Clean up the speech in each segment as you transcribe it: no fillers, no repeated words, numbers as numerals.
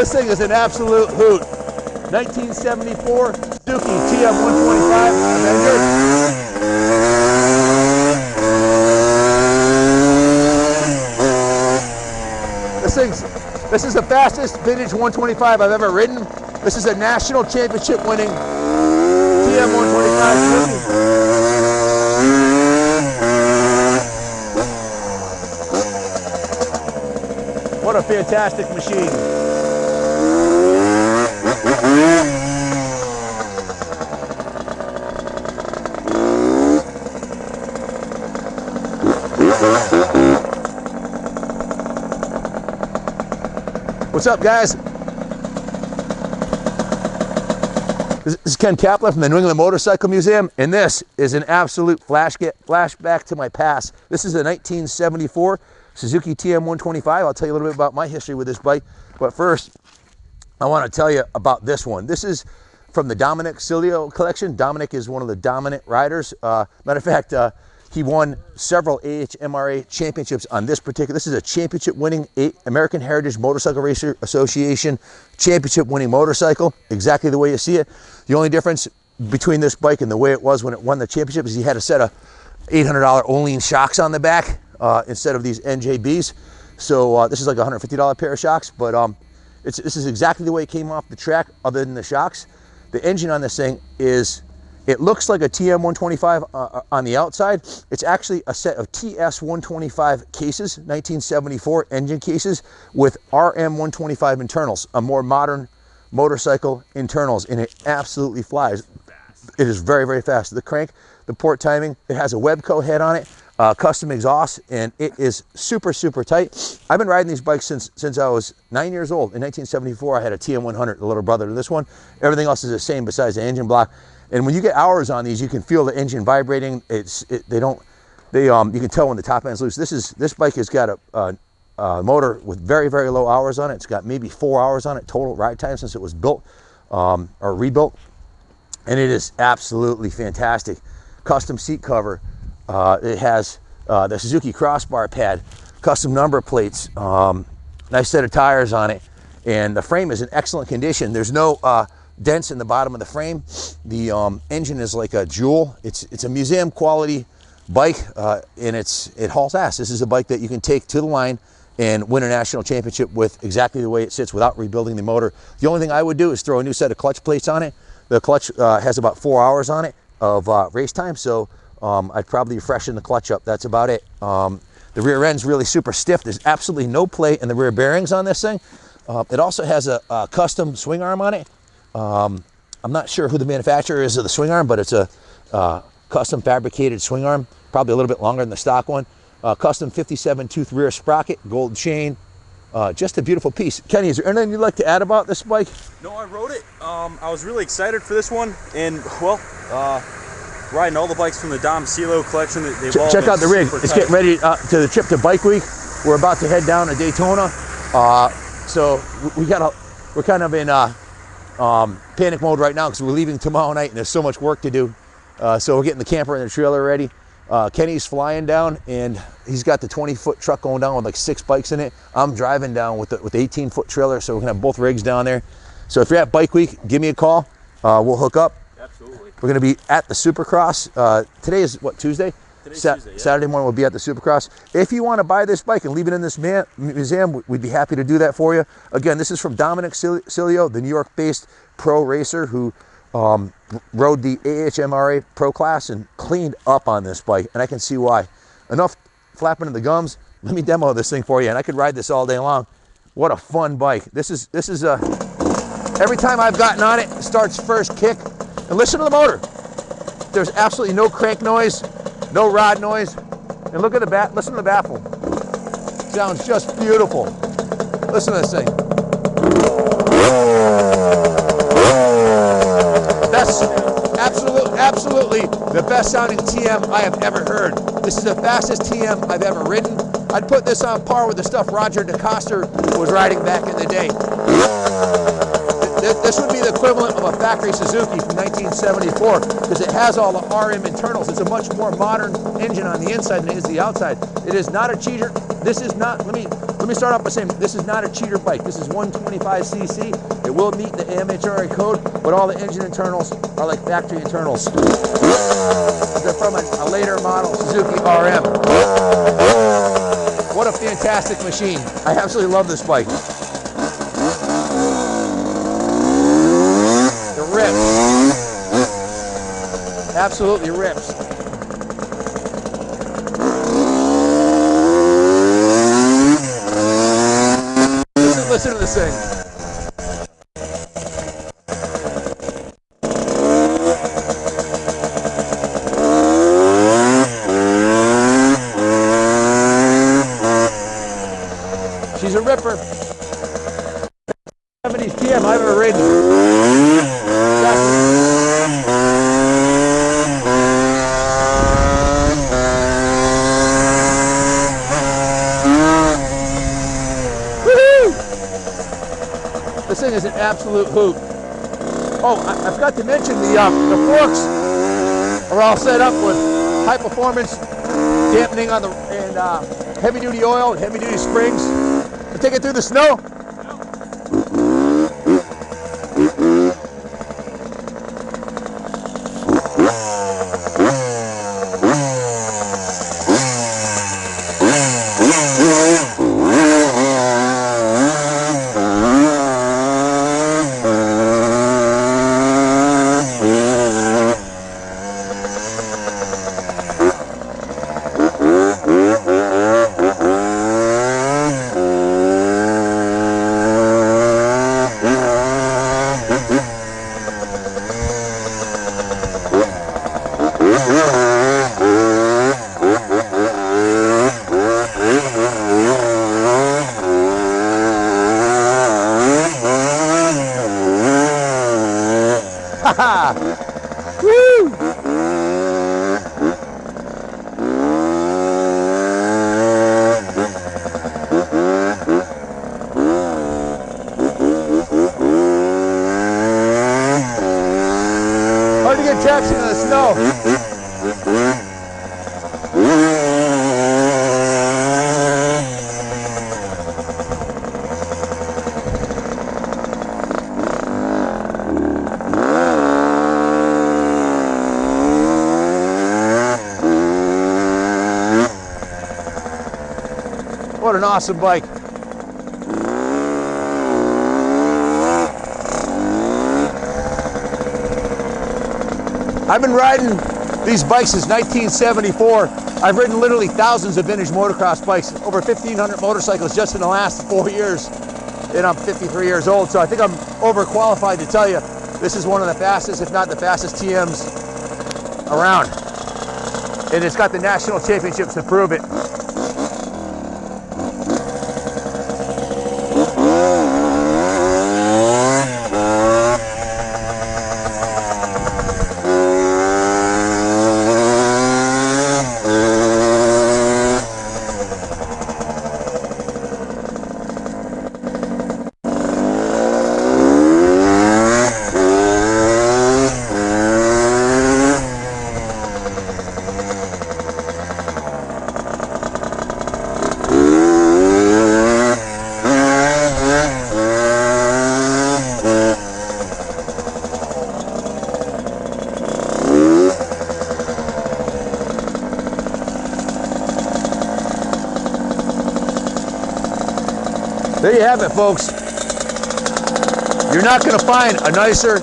This thing is an absolute hoot. 1974 Suzuki TM125 Avenger. This is the fastest vintage 125 I've ever ridden. This is a national championship winning TM125 Suzuki. What a fantastic machine. What's up, guys? This is Ken Kaplan from the New England Motorcycle Museum, and this is an absolute flashback to my past. This is a 1974 Suzuki TM125. I'll tell you a little bit about my history with this bike, but first, I want to tell you about this one. This is from the Dominic Cilio collection. Dominic is one of the dominant riders. Matter of fact, he won several AHMRA championships on this particular. This is a championship winning American Heritage Motorcycle Racer Association championship winning motorcycle, exactly the way you see it. The only difference between this bike and the way it was when it won the championship is he had a set of $800 Olean shocks on the back instead of these NJBs. So this is like a $150 pair of shocks, but this is exactly the way it came off the track other than the shocks. The engine on this thing is, it looks like a TM125 on the outside. It's actually a set of TS125 cases, 1974 engine cases with RM125 internals, a more modern motorcycle internals, and it absolutely flies. It is very, very fast. The crank, the port timing, it has a Webco head on it, custom exhaust, and it is super, super tight. I've been riding these bikes since I was 9 years old. In 1974, I had a TM100, the little brother to this one. Everything else is the same besides the engine block. And when you get hours on these, you can feel the engine vibrating. You can tell when the top end's loose. This bike has got a motor with very, very low hours on it. It's got maybe 4 hours on it total ride time since it was built or rebuilt. And it is absolutely fantastic. Custom seat cover. It has the Suzuki crossbar pad, custom number plates, nice set of tires on it. And the frame is in excellent condition. There's no dents in the bottom of the frame. The engine is like a jewel. It's a museum quality bike, and it hauls ass. This is a bike that you can take to the line and win a national championship with exactly the way it sits without rebuilding the motor. The only thing I would do is throw a new set of clutch plates on it. The clutch has about 4 hours on it of race time, so I'd probably freshen the clutch up. That's about it. The rear end's really super stiff. There's absolutely no play in the rear bearings on this thing. It also has a custom swing arm on it. I'm not sure who the manufacturer is of the swing arm, but it's a custom fabricated swing arm, probably a little bit longer than the stock one. Custom 57 tooth rear sprocket, gold chain, just a beautiful piece. Kenny, is there anything you'd like to add about this bike? No, I rode it. I was really excited for this one, and well, riding all the bikes from the Dom Cilio collection. Check out the rig. It's getting ready to the trip to Bike Week. We're about to head down to Daytona, so we're kind of in panic mode right now because we're leaving tomorrow night and there's so much work to do. So we're getting the camper and the trailer ready. Kenny's flying down and he's got the 20-foot truck going down with like 6 bikes in it. I'm driving down with the 18-foot trailer, so we're gonna have both rigs down there. So if you're at Bike Week, give me a call. We'll hook up. Absolutely. We're gonna be at the Supercross. Today is what, Tuesday? Tuesday, yeah. Saturday morning we'll be at the Supercross. If you want to buy this bike and leave it in this museum, we'd be happy to do that for you. Again, this is from Dominic Cilio, the New York-based pro racer who rode the AHMRA Pro class and cleaned up on this bike, and I can see why. Enough flapping of the gums. Let me demo this thing for you, and I could ride this all day long. What a fun bike. This is every time I've gotten on it, it starts first kick, and listen to the motor. There's absolutely no crank noise, no rod noise, and look at the listen to the baffle. Sounds just beautiful. Listen to this thing. That's absolutely the best sounding TM I have ever heard. This is the fastest TM I've ever ridden. I'd put this on par with the stuff Roger DeCoster was riding back in the day. This would be the equivalent of a factory Suzuki from 1974 because it has all the RM internals. It's a much more modern engine on the inside than it is the outside. It is not a cheater. This is not, let me start off by saying this is not a cheater bike. This is 125cc. It will meet the AMHRA code, but all the engine internals are like factory internals. They're from a later model Suzuki RM. What a fantastic machine. I absolutely love this bike. It rips. Absolutely rips. Listen to this thing. She's a ripper. 70s TM I've ever ridden. This thing is an absolute hoot. Oh, I forgot to mention the forks are all set up with high performance dampening on the and heavy duty oil and heavy duty springs. To take it through the snow. Woo! Hard to get traction in the snow. What an awesome bike. I've been riding these bikes since 1974. I've ridden literally thousands of vintage motocross bikes, over 1,500 motorcycles just in the last 4 years. And I'm 53 years old, so I think I'm overqualified to tell you this is one of the fastest, if not the fastest TMs around. And it's got the national championships to prove it. There you have it, folks. You're not going to find a nicer,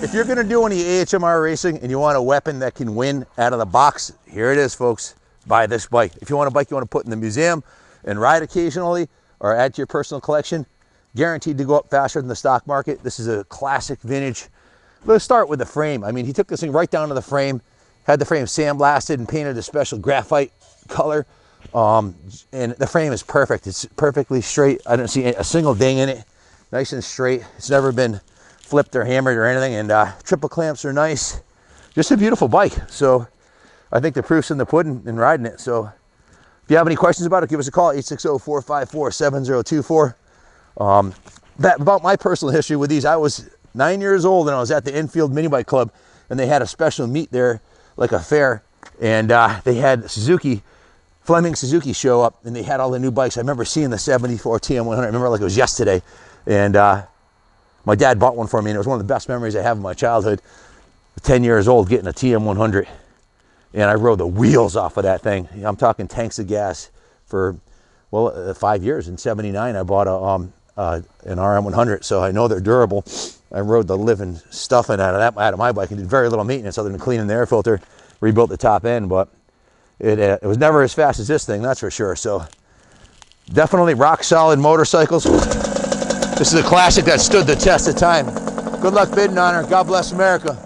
if you're going to do any AHMR racing and you want a weapon that can win out of the box, here it is, folks. Buy this bike. If you want a bike you want to put in the museum and ride occasionally or add to your personal collection, guaranteed to go up faster than the stock market. This is a classic vintage. Let's start with the frame. I mean, he took this thing right down to the frame, had the frame sandblasted and painted a special graphite color. And the frame is perfect. It's perfectly straight. I don't see a single ding in it. Nice and straight. It's never been flipped or hammered or anything. And triple clamps are nice. Just a beautiful bike. So I think the proof's in the pudding in riding it. So if you have any questions about it, give us a call, 860-454-7024. about my personal history with these, I was 9 years old and I was at the Infield Mini Bike Club, and they had a special meet there, like a fair, and they had Fleming Suzuki show up, and they had all the new bikes. I remember seeing the 74 TM100. I remember like it was yesterday, and my dad bought one for me, and it was one of the best memories I have of my childhood. 10 years old, getting a TM100, and I rode the wheels off of that thing. I'm talking tanks of gas for, well, 5 years. In '79, I bought an RM100, so I know they're durable. I rode the living stuffing out of my bike and did very little maintenance other than cleaning the air filter, rebuilt the top end, but it was never as fast as this thing, that's for sure. So definitely rock solid motorcycles. This is a classic that stood the test of time. Good luck bidding on her. God bless America.